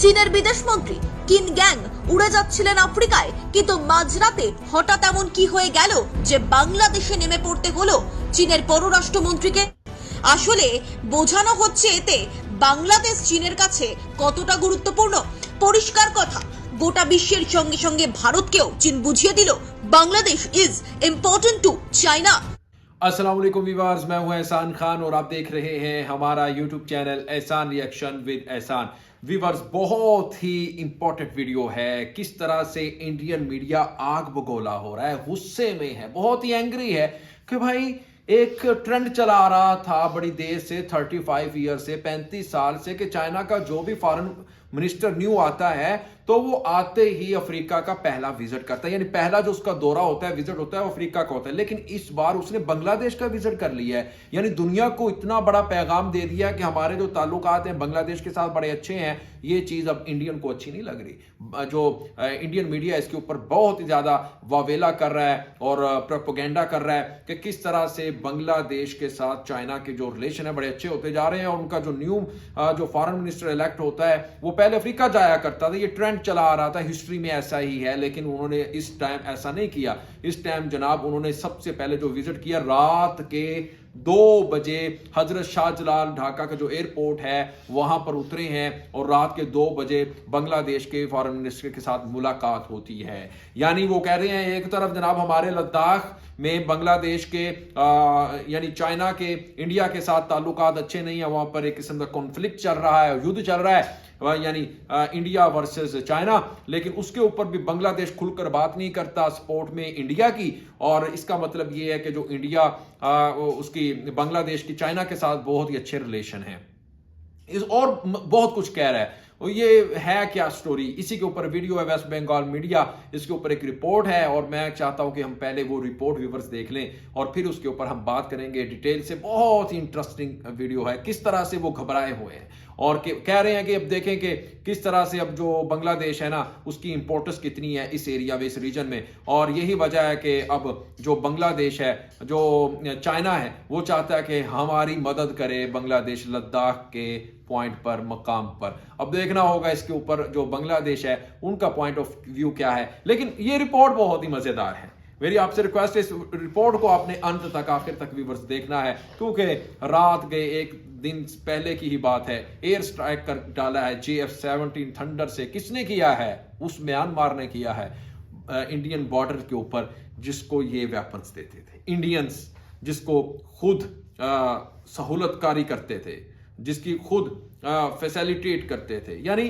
চীনের বিদেশমন্ত্রী কিন গ্যাং উড়ে যাচ্ছিলেন আফ্রিকায়, কিন্তু মাঝরাতে হঠাৎ এমন কি হয়ে গেল যে বাংলাদেশে নেমে পড়তে হলো চীনের পররাষ্ট্রমন্ত্রীকে। আসলে বোঝানো হচ্ছে এতে বাংলাদেশ চীনের কাছে কতটা গুরুত্বপূর্ণ। পরিষ্কার কথা, গোটা বিশ্বের সঙ্গে সঙ্গে ভারতকেও চীন বুঝিয়ে দিল বাংলাদেশ ইজ ইম্পॉर्टेंट टू चाइना। अस्सलाम वालेकुम व्यूअर्स, मैं हूं एहसान खान और आप देख रहे हैं हमारा यूट्यूब चैनल एहसान रिएक्शन विद एहसान। व्यूअर्स, बहुत ही इंपॉर्टेंट वीडियो है। किस तरह से इंडियन मीडिया आग बगोला हो रहा है, गुस्से में है, बहुत ही एंग्री है कि भाई एक ट्रेंड चला आ रहा था बड़ी देर से, 35 ईयर से, 35 साल से, कि चाइना का जो भी फॉरेन मिनिस्टर न्यू आता है तो वो आते ही अफ्रीका का पहला विजिट करता है, यानी पहला जो उसका दौरा होता है, विजिट होता है, वो अफ्रीका का होता है। लेकिन इस बार उसने बांग्लादेश का विजिट कर लिया है, यानी दुनिया को इतना बड़ा पैगाम दे दिया कि हमारे जो ताल्लुकात हैं बांग्लादेश के साथ बड़े अच्छे हैं। ये चीज अब इंडियन को अच्छी नहीं लग रही। जो इंडियन मीडिया इसके ऊपर बहुत ही ज्यादा वावेला कर रहा है और प्रोपेगेंडा कर रहा है कि किस तरह से बांग्लादेश के साथ चाइना के जो रिलेशन है बड़े अच्छे होते जा रहे हैं, और उनका जो न्यू जो फॉरेन मिनिस्टर इलेक्ट होता है वो पहले अफ्रीका जाया करता था। ये ट्रेंड चला आ रहा था, हिस्ट्री में ऐसा ही है, लेकिन उन्होंने इस टाइम ऐसा नहीं किया। इस टाइम जनाब उन्होंने सबसे पहले जो विजिट किया, रात के 2 बजे हजरत शाहजलाल ढाका का जो एयरपोर्ट है वहां पर उतरे हैं, और रात के 2 बजे बांग्लादेश के फॉरेन मिनिस्टर के साथ मुलाकात होती है। यानी वो कह रहे हैं एक तरफ जनाब हमारे लद्दाख में बांग्लादेश के यानी चाइना के इंडिया के साथ ताल्लुकात अच्छे नहीं है, वहां पर एक किस्म का कॉन्फ्लिक्ट चल रहा है, युद्ध चल रहा है, यानी इंडिया वर्सेस चाइना। लेकिन उसके ऊपर भी बांग्लादेश खुलकर बात नहीं करता सपोर्ट में इंडिया की, और इसका मतलब ये है कि जो इंडिया उसकी बांग्लादेश की चाइना के साथ बहुत ही अच्छे रिलेशन हैं। और बहुत कुछ कह रहा है। ये है क्या स्टोरी, इसी के ऊपर वीडियो है, वेस्ट बंगाल मीडिया, इसके ऊपर एक रिपोर्ट है, और मैं चाहता हूं कि हम पहले वो रिपोर्ट व्यूअर्स देख लें और फिर उसके ऊपर हम बात करेंगे डिटेल से। बहुत ही इंटरेस्टिंग वीडियो है, किस तरह से वो घबराए हुए हैं और कह रहे हैं कि अब देखें कि किस तरह से अब जो बांग्लादेश है ना उसकी इंपॉर्टेंस कितनी है इस एरिया में, इस रीजन में। और यही वजह है कि अब जो बांग्लादेश है, जो चाइना है, वो चाहता है कि हमारी मदद करे बांग्लादेश लद्दाख के पॉइंट पर, मकाम पर। अब देखना होगा इसके ऊपर जो बांग्लादेश है उनका पॉइंट ऑफ व्यू क्या है। लेकिन ये रिपोर्ट बहुत ही मजेदार है। मेरी आपसे रिक्वेस्ट है इस रिपोर्ट को आपने अंत तक, आखिर तक व्यूअर्स देखना है, क्योंकि रात गए एक दिन पहले की ही बात है, एयर स्ट्राइक कर डाला है JF-17 थंडर से। किसने किया है? उस म्यांमार ने किया है इंडियन बॉर्डर के ऊपर, जिसको ये वेपन्स देते थे इंडियंस, जिसको खुद सहूलतकारी करते थे, जिसकी खुद फैसिलिटेट करते थे। यानी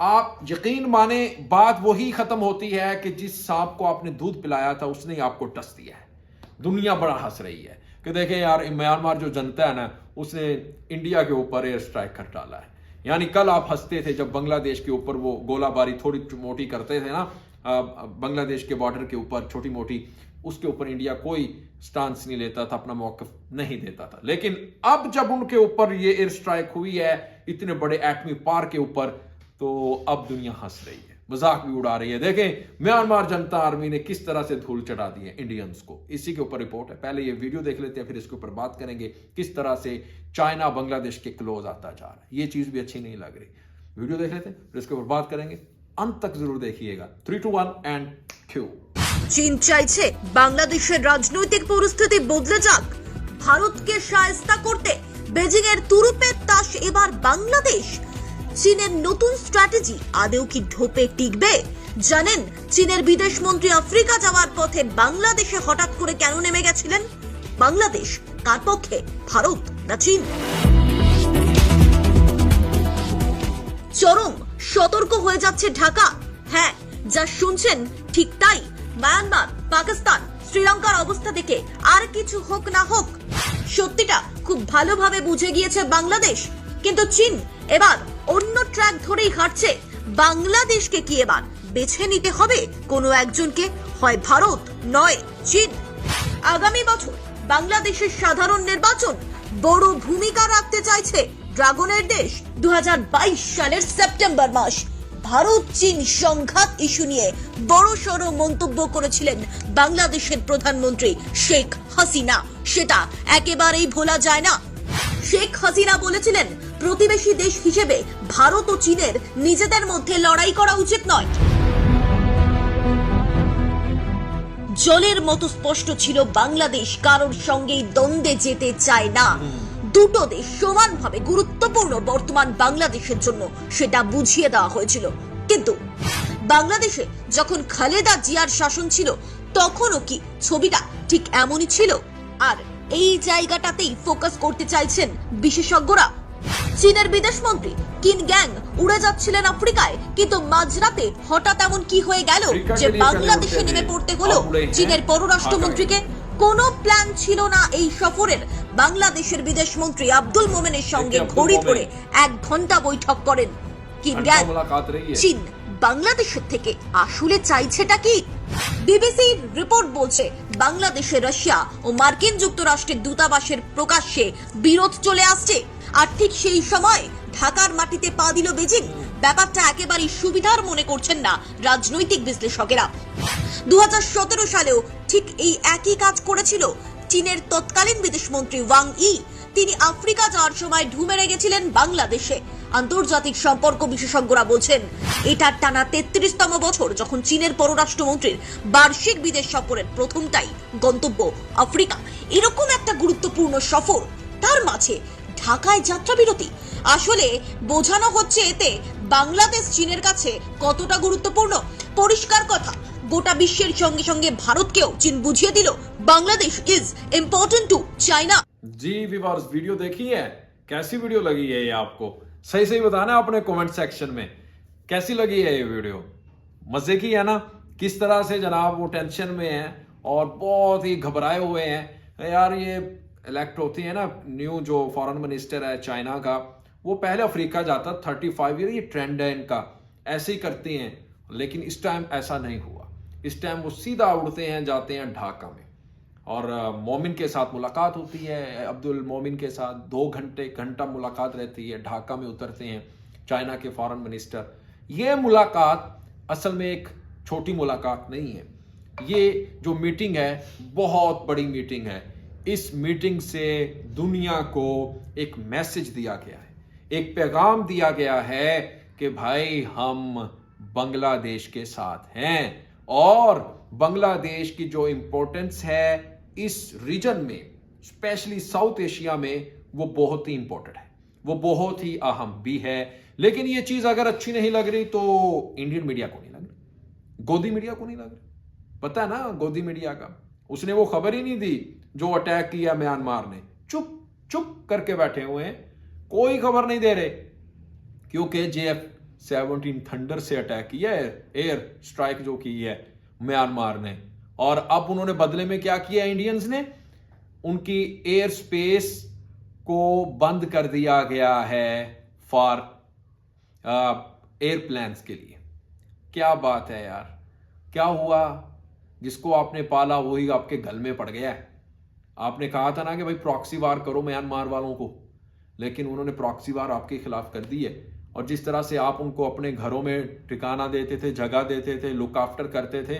आप यकीन माने बात वही खत्म होती है कि जिस सांप को आपने दूध पिलाया था उसने ही आपको टस दिया है। दुनिया बड़ा हंस रही है कि देखें यार, म्यांमार जो जनता है ना उसने इंडिया के ऊपर एयर स्ट्राइक कर डाला है। यानी कल आप हंसते थे जब बांग्लादेश के ऊपर वो गोलाबारी थोड़ी मोटी करते थे ना, बांग्लादेश के बॉर्डर के ऊपर छोटी मोटी, उसके ऊपर इंडिया कोई स्टांस नहीं लेता था, अपना मौकफ नहीं देता था। लेकिन अब जब उनके ऊपर ये एयर स्ट्राइक हुई है इतने बड़े एटमी पार के ऊपर, तो अब दुनिया हंस रही है, मजाक भी उड़ा रही है। देखें म्यांमार जनता आर्मी ने किस तरह से धूल चढ़ा दी है इंडियंस को। इसी के ऊपर रिपोर्ट है, पहले ये वीडियो देख लेते हैं, फिर इसके ऊपर बात करेंगे किस तरह से चाइना बांग्लादेश के क्लोज आता जा रहा है। ये चीज भी अच्छी नहीं लग रही। वीडियो देख लेते हैं, फिर इसके ऊपर बात करेंगे। अंत तक जरूर देखिएगा। 3, 2, 1 एंड क्यू। চীন চাইছে বাংলাদেশের রাজনৈতিক পরিস্থিতি বদলে যাক, ভারতকে শায়েস্তা করতে বেজিং এর তুরুপের তাস এবার বাংলাদেশ। চীনের নতুন স্ট্র্যাটেজি আদৌ কি ঢোপে টিকবে? জানেন চীনের বিদেশমন্ত্রী আফ্রিকা যাওয়ার পথে বাংলাদেশে হঠাৎ করে কেন নেমে গেছিলেন? বাংলাদেশ কার পক্ষে, ভারত না চীন? চরম সতর্ক হয়ে যাচ্ছে ঢাকা। হ্যাঁ, যা শুনছেন ঠিক তাই। মায়ানমার, পাকিস্তান, শ্রীলঙ্কার অবস্থা দেখে আর কিছু হোক না হোক, সত্যিটা খুব ভালোভাবে বুঝে গিয়েছে বাংলাদেশ। কিন্তু চীন এবার অন্য ট্র্যাক ধরেই হাঁটছে। বাংলাদেশকে কি এবার বেছে নিতে হবে কোনো একজনকে, হয় ভারত নয় চীন। আগামী বছর বাংলাদেশের সাধারণ নির্বাচন বড় ভূমিকা রাখতে চাইছে ড্রাগনের দেশ। 2022 সালের সেপ্টেম্বর মাস ভারত চীন সংঘাত ইস্যু নিয়ে বড়সড় মন্তব্য করেছিলেন বাংলাদেশের প্রধানমন্ত্রী শেখ হাসিনা। সেটা একেবারেই ভোলা যায় না। শেখ হাসিনা বলেছিলেন প্রতিবেশী দেশ হিসেবে ভারত ও চীনের নিজেদের মধ্যে লড়াই করা উচিত নয়। জলের মতো স্পষ্ট ছিল বাংলাদেশ কারোর সঙ্গেই দ্বন্দ্বে যেতে চায় না। দুটো দেশ সমানভাবে গুরুত্বপূর্ণ বর্তমান বাংলাদেশের জন্য, সেটা বুঝিয়ে দেওয়া হয়েছিল। কিন্তু বাংলাদেশে যখন খালেদা জিয়ার শাসন ছিল তখনও কি ছবিটা ঠিক এমনই ছিল? আর এই জায়গাটাতেই ফোকাস করতে চাইছেন বিশেষজ্ঞরা। চীনের বিদেশমন্ত্রী কিন গ্যাং উড়ে যাচ্ছিলেন আফ্রিকায়, কিন্তু মাঝরাতে হঠাৎ এমন কি হয়ে গেল যে বাংলাদেশে নেমে পড়তে হলো চীনের পররাষ্ট্রমন্ত্রীকে? কোনো প্ল্যান ছিল না এই সফরের। বাংলাদেশের বিদেশমন্ত্রী আব্দুল মোমেনের সঙ্গে ঘড়ি ধরে 1 ঘন্টা বৈঠক করেন কিন গ্যাং। চীন বাংলাদেশের থেকে আসলে চাইছেটা কি? বিবিসির রিপোর্ট বলছে বাংলাদেশে রাশিয়া ও মার্কিন যুক্তরাষ্ট্রের দূতাবাসের প্রকাশ্যে বিরোধ চলে আসছে। আর ঠিক সেই সময় ঢাকার মাটিতে পা দিল বেজিং। ব্যাপারটা একেবারেই সুবিধার মনে করছেন না রাজনৈতিক বিশ্লেষকেরা। 2017 সালেও ঠিক এই একই কাজ করেছিল চীনের তৎকালীন বিদেশমন্ত্রী ওয়াং ই। তিনি আফ্রিকা যাওয়ার সময় ঢু মেরে গেছিলেন বাংলাদেশে। আন্তর্জাতিক সম্পর্ক বিশেষজ্ঞরা বলছেন এটা টানা 33তম বছর যখন চীনের পররাষ্ট্রমন্ত্রীর বার্ষিক বিদেশ সফরের প্রথমটাই গন্তব্য আফ্রিকা। এরকম একটা গুরুত্বপূর্ণ সফর, তার মাঝে ঢাকায় যাত্রা বিরতি। আসলে বোঝানো হচ্ছে এতে বাংলাদেশ চীনের কাছে কতটা গুরুত্বপূর্ণ। পরিষ্কার কথা, গোটা বিশ্বের সঙ্গে সঙ্গে ভারতকেও চীন বুঝিয়ে দিল Bangladesh is important to China. जी व्यूअर्स, वीडियो देखी है? कैसी वीडियो लगी है ये आपको? सही सही बताना अपने कमेंट सेक्शन में, कैसी लगी है ये वीडियो? मजे की है ना? किस तरह से जनाब वो टेंशन में है और बहुत ही घबराए हुए हैं यार। ये इलेक्ट होती है ना न्यू जो फॉरेन मिनिस्टर है चाइना का, वो पहले अफ्रीका जाता 35 ईयर, ये ट्रेंड है इनका, ऐसे ही करती हैं। लेकिन इस टाइम ऐसा नहीं हुआ। इस टाइम वो सीधा उड़ते हैं, जाते हैं ढाका में और मोमिन के साथ मुलाकात होती है। अब्दुल मोमिन के साथ 2 घंटा मुलाकात रहती है। ढाका में उतरते हैं चाइना के फॉरेन मिनिस्टर। ये मुलाकात असल में एक छोटी मुलाकात नहीं है। ये जो मीटिंग है बहुत बड़ी मीटिंग है। इस मीटिंग से दुनिया को एक मैसेज दिया गया है, एक पैगाम दिया गया है कि भाई हम बांग्लादेश के साथ हैं और बांग्लादेश की जो इंपॉर्टेंस है इस रीजन में, स्पेशली साउथ एशिया में, वो बहुत ही इंपॉर्टेंट है, वो बहुत ही अहम भी है। लेकिन ये चीज अगर अच्छी नहीं लग रही तो इंडियन मीडिया को नहीं लग रही, गोदी मीडिया को नहीं लग रही। पता है ना गोदी मीडिया का, उसने वो खबर ही नहीं दी जो अटैक किया म्यांमार ने। चुप चुप करके बैठे हुए हैं, कोई खबर नहीं दे रहे, क्योंकि JF-17 थंडर से अटैक किया है, एयर स्ट्राइक जो की है म्यांमार ने। और अब उन्होंने बदले में क्या किया इंडियंस ने? उनकी एयर स्पेस को बंद कर दिया गया है फॉर एयरप्लेन्स के लिए। क्या बात है यार, क्या हुआ? जिसको आपने पाला वही आपके गल में पड़ गया है। आपने कहा था ना कि भाई प्रॉक्सी वार करो म्यांमार वालों को, लेकिन उन्होंने प्रॉक्सी वार आपके खिलाफ कर दी है। और जिस तरह से आप उनको अपने घरों में ठिकाना देते थे, जगह देते थे, लुक आफ्टर करते थे,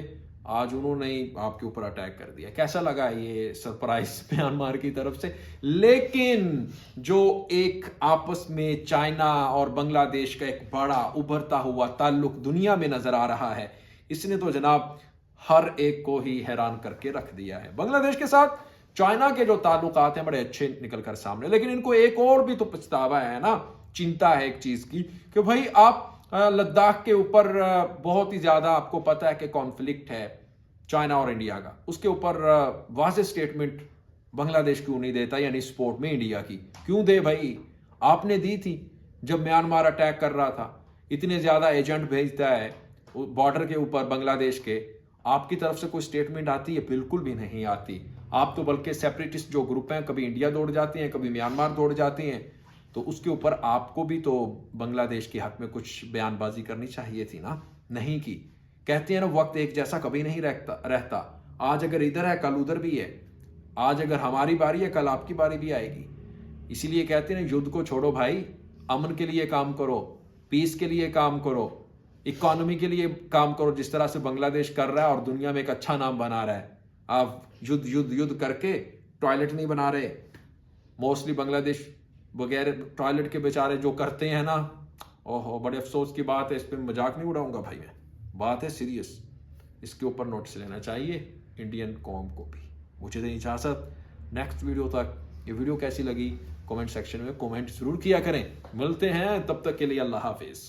आज उन्होंने आपके ऊपर अटैक कर दिया। कैसा लगा ये सरप्राइज म्यांमार की तरफ से? लेकिन जो एक आपस में चाइना और बांग्लादेश का एक बड़ा उभरता हुआ ताल्लुक दुनिया में नजर आ रहा है, इसने तो जनाब हर एक को ही हैरान करके रख दिया है। बांग्लादेश के साथ चाइना के जो ताल्लुकात हैं बड़े अच्छे निकल कर सामने, लेकिन इनको एक और भी तो पछतावा है ना, चिंता है एक चीज की कि भाई आप लद्दाख के ऊपर बहुत ही ज्यादा आपको पता है कि कॉन्फ्लिक्ट है चाइना और इंडिया का, उसके ऊपर वाज़ेह स्टेटमेंट बांग्लादेश क्यों नहीं देता, यानी सपोर्ट में इंडिया की क्यों दे भाई? आपने दी थी जब म्यांमार अटैक कर रहा था, इतने ज्यादा एजेंट भेजता है बॉर्डर के ऊपर बांग्लादेश के, आपकी तरफ से कोई स्टेटमेंट आती है? बिल्कुल भी नहीं आती। आप तो बल्कि सेपरेटिस्ट जो ग्रुप हैं कभी इंडिया दौड़ जाते हैं, कभी म्यांमार दौड़ जाते हैं, तो उसके ऊपर आपको भी तो बांग्लादेश के हक में कुछ बयानबाजी करनी चाहिए थी ना, नहीं की। कहते हैं ना वक्त एक जैसा कभी नहीं रहता। आज अगर इधर है कल उधर भी है, आज अगर हमारी बारी है कल आपकी बारी भी आएगी। इसीलिए कहते हैं ना युद्ध को छोड़ो भाई, अमन के लिए काम करो, पीस के लिए काम करो, इकोनॉमी के लिए काम करो, जिस तरह से बांग्लादेश कर रहा है और दुनिया में एक अच्छा नाम बना रहा है। आप युद्ध करके टॉयलेट नहीं बना रहे। मोस्टली बांग्लादेश बगैर टॉयलेट के बेचारे जो करते हैं ना, ओहो बड़े अफसोस की बात है। इस पर मजाक नहीं उड़ाऊंगा भाई मैं, बात है सीरियस। इसके ऊपर नोटिस लेना चाहिए इंडियन कौम को भी। मुझे दें इजाजत, नेक्स्ट वीडियो तक। ये वीडियो कैसी लगी कमेंट सेक्शन में कमेंट जरूर किया करें। मिलते हैं, तब तक के लिए अल्लाह हाफिज।